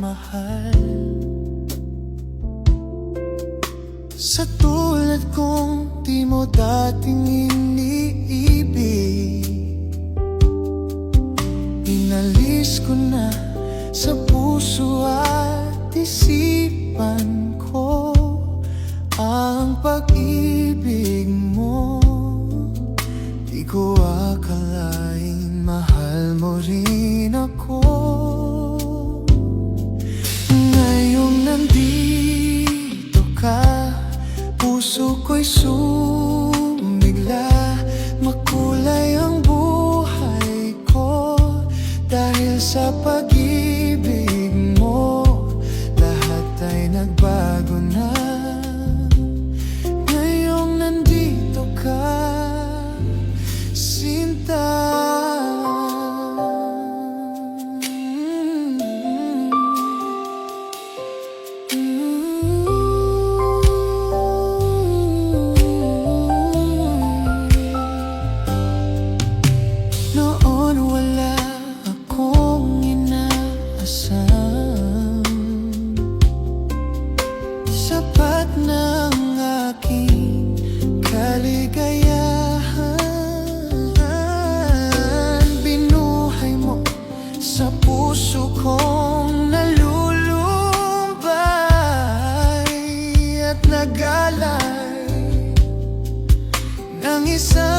mahal. Sa tulad kong di mo dating iniibig, inalis ko na sa puso at isipan ko ang pag-ibig mo. Di ko akalaing mahal mo rin ako. Ngayong nandito ka, puso ko'y sumigla. Makulay ang buhay ko dahil sa pag-ibig mo. Lahat ay nagbago na ngayong nandito ka, Sinta. Noon wala akong inaasam, sapat ng aking kaligayahan. Binuhay mo sa puso kong nalulumbay at nagalay ng isang